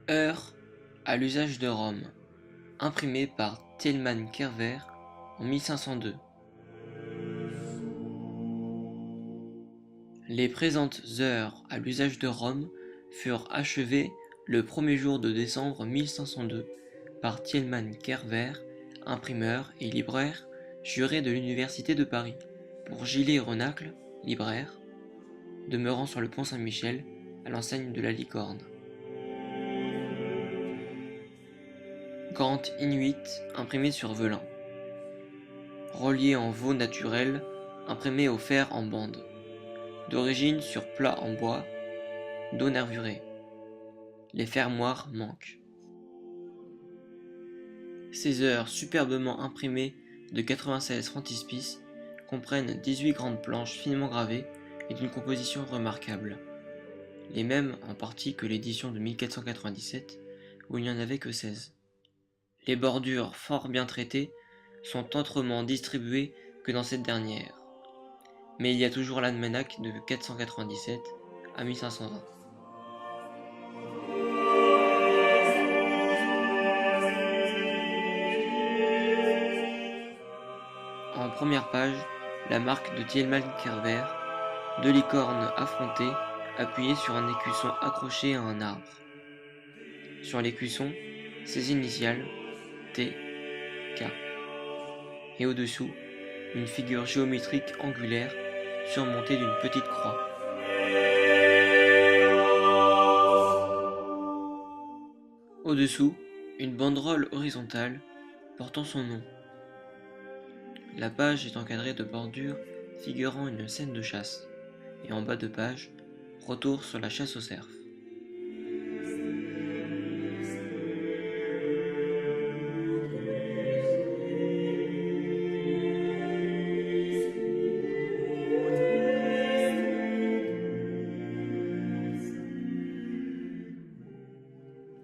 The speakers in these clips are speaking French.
Heures à l'usage de Rome, imprimé par Thielemann Kerver en 1502. Les présentes heures à l'usage de Rome furent achevées le premier jour de décembre 1502 par Thielemann Kerver, imprimeur et libraire juré de l'Université de Paris, pour Gillet Renacle, libraire, demeurant sur le pont Saint-Michel, à l'enseigne de la Licorne. Grant Inuit, imprimé sur velin. Relié en veau naturel, imprimé au fer en bande. D'origine sur plat en bois, dos nervuré. Les fermoirs manquent. Ces heures superbement imprimées de 96 frontispices comprennent 18 grandes planches finement gravées et d'une composition remarquable. Les mêmes en partie que l'édition de 1497, où il n'y en avait que 16. Les bordures fort bien traitées sont autrement distribuées que dans cette dernière. Mais il y a toujours l'almanach de 497 à 1520. En première page, la marque de Thielemann Kerver, deux licornes affrontées, appuyées sur un écusson accroché à un arbre. Sur l'écusson, ses initiales, T, K. Et au-dessous, une figure géométrique angulaire surmontée d'une petite croix. Au-dessous, une banderole horizontale portant son nom. La page est encadrée de bordures figurant une scène de chasse, et en bas de page, retour sur la chasse au cerf.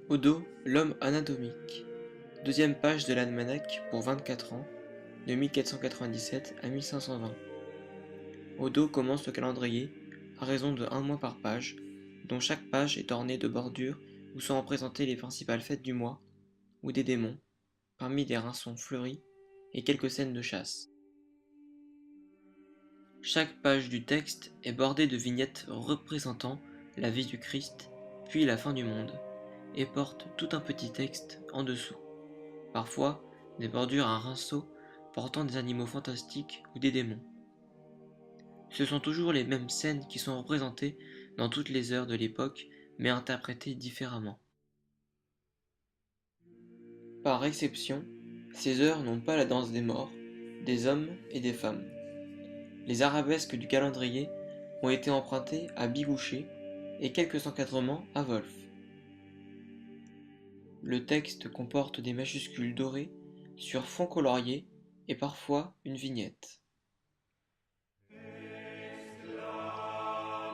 Au dos, l'homme anatomique. Deuxième page de l'almanach pour 24 ans, de 1497 à 1520. Au dos commence le calendrier, à raison de 1 mois par page, dont chaque page est ornée de bordures où sont représentées les principales fêtes du mois, ou des démons, parmi des rinsons fleuris et quelques scènes de chasse. Chaque page du texte est bordée de vignettes représentant la vie du Christ, puis la fin du monde, et porte tout un petit texte en dessous. Parfois, des bordures à rinceaux portant des animaux fantastiques ou des démons. Ce sont toujours les mêmes scènes qui sont représentées dans toutes les heures de l'époque, mais interprétées différemment. Par exception, ces heures n'ont pas la danse des morts, des hommes et des femmes. Les arabesques du calendrier ont été empruntées à Bigouché et quelques encadrements à Wolf. Le texte comporte des majuscules dorées sur fond colorié et parfois une vignette.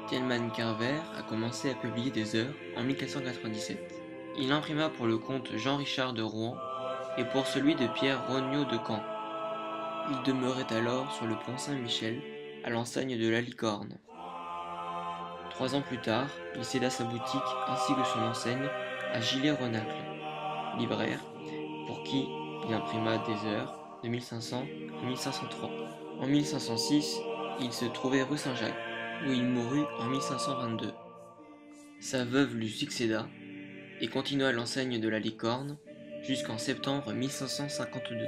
Thielemann Kerver a commencé à publier des heures en 1497. Il imprima pour le comte Jean-Richard de Rouen et pour celui de Pierre Regnault de Caen. Il demeurait alors sur le pont Saint-Michel, à l'enseigne de la Licorne. 3 ans plus tard, il céda sa boutique ainsi que son enseigne à Gillet Renacle, libraire, pour qui il imprima des heures de 1500 à 1503. En 1506, il se trouvait rue Saint-Jacques, où il mourut en 1522. Sa veuve lui succéda et continua l'enseigne de la Licorne jusqu'en septembre 1552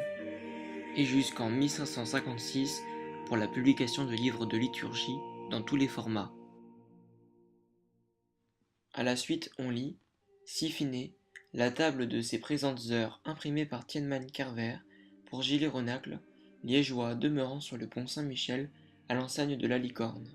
et jusqu'en 1556 pour la publication de livres de liturgie dans tous les formats. À la suite, on lit, si fine, la table de ces présentes heures imprimées par Thielemann Kerver pour Gillet Renacle, liégeois demeurant sur le pont Saint-Michel à l'enseigne de la Licorne.